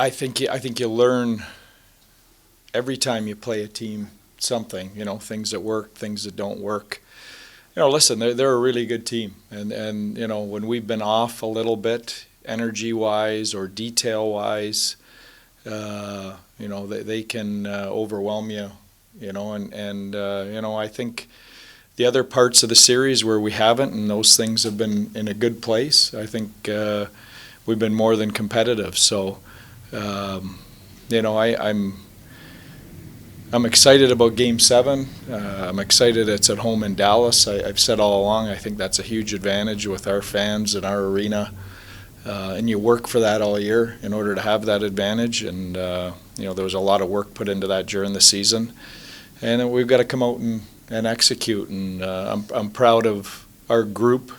I think you learn every time you play a team something, things that work, things that don't work. Listen, they're a really good team. And when we've been off a little bit, energy-wise or detail-wise, they can overwhelm you, I think the other parts of the series where we haven't, and those things have been in a good place, I think we've been more than competitive. So, I'm excited about Game 7. I'm excited it's at home in Dallas. I've said all along, I think that's a huge advantage with our fans and our arena. And you work for that all year in order to have that advantage. And, there was a lot of work put into that during the season. And then we've got to come out and execute. And I'm proud of our group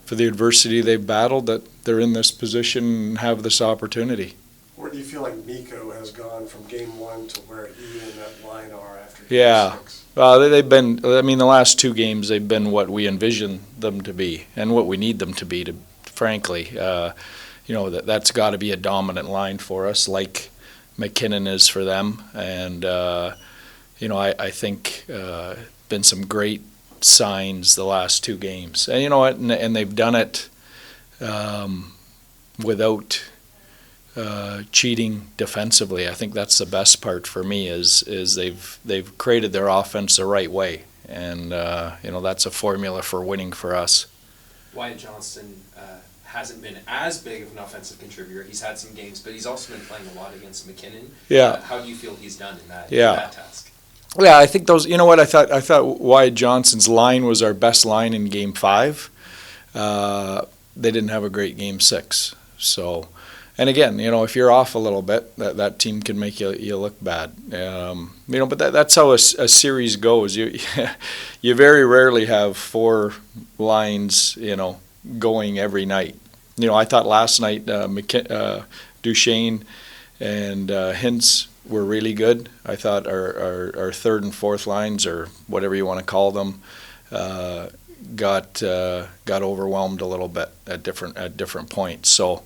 for the adversity they've battled, that they're in this position and have this opportunity. Where do you feel like Mikko has gone from Game 1 to where he and that line are after Game 6? Yeah. They've been, the last 2 games, they've been what we envision them to be and what we need them to be, frankly. That's got to be a dominant line for us, like McKinnon is for them. And, I think been some great signs the last 2 games. And you know what? And they've done it without cheating defensively. I think that's the best part for me is they've created their offense the right way, and that's a formula for winning for us. Wyatt Johnston hasn't been as big of an offensive contributor. He's had some games, but he's also been playing a lot against McKinnon. Yeah. How do you feel he's done in that task? Yeah, I think those. You know what? I thought Wyatt Johnston's line was our best line in Game 5. They didn't have a great Game 6, so. And again, if you're off a little bit, that team can make you look bad. But that's how a series goes. You very rarely have 4 lines, going every night. I thought last night Duchesne and Hintz were really good. I thought our third and fourth lines, or whatever you want to call them, got overwhelmed a little bit at different points. So.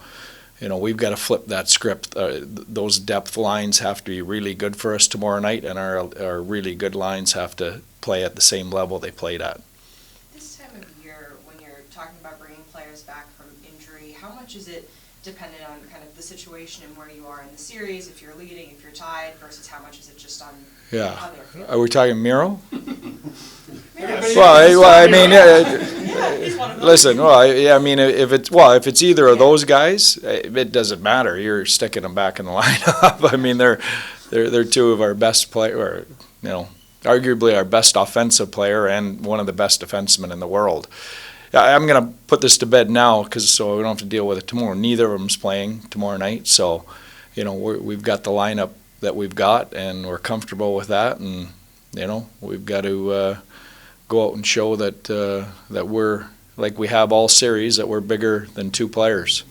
We've got to flip that script. Those depth lines have to be really good for us tomorrow night, and our really good lines have to play at the same level they played at. This time of year, when you're talking about bringing players back from injury, how much is it dependent on kind of the situation and where you are in the series, if you're leading, if you're tied, versus how much is it just on how they're feeling? Are we talking Miro? Listen. If it's either of those guys, it doesn't matter. You're sticking them back in the lineup. They're 2 of our best players, arguably our best offensive player and one of the best defensemen in the world. I'm going to put this to bed now so we don't have to deal with it tomorrow. Neither of them's playing tomorrow night, so we've got the lineup that we've got, and we're comfortable with that, and we've got to go out and show that we're, like we have all series, that we're bigger than 2 players.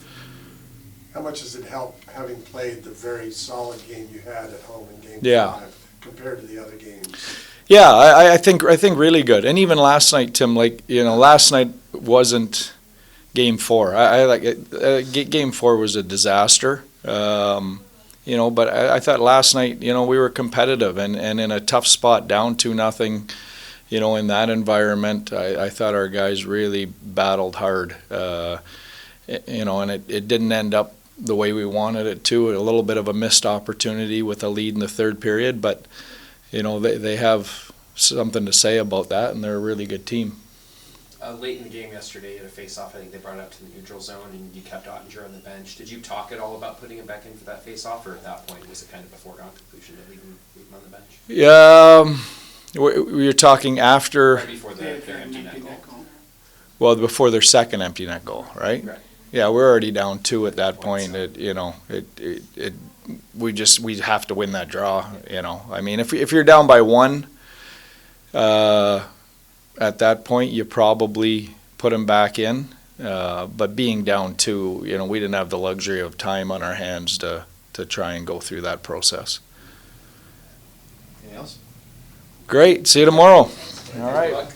How much does it help having played the very solid game you had at home in Game 5 compared to the other games? Yeah, I think really good. And even last night, Tim, last night wasn't Game 4. Game 4 was a disaster. But I thought last night, we were competitive and in a tough spot, down 2-0. In that environment, I thought our guys really battled hard. And it didn't end up the way we wanted it to. A little bit of a missed opportunity with a lead in the third period, but they have something to say about that, and they're a really good team. Late in the game yesterday, at a face-off, I think they brought it up to the neutral zone, and you kept Ottinger on the bench. Did you talk at all about putting him back in for that face-off, or at that point was it kind of a foregone conclusion to leave him on the bench? Yeah, we were talking after. Right before their empty net goal. Well, before their second empty net goal, right? Right. Yeah, we're already down 2 at that point. We have to win that draw. If you're down by 1. At that point, you probably put him back in. But being down 2, we didn't have the luxury of time on our hands to try and go through that process. Anything else? Great. See you tomorrow. All right.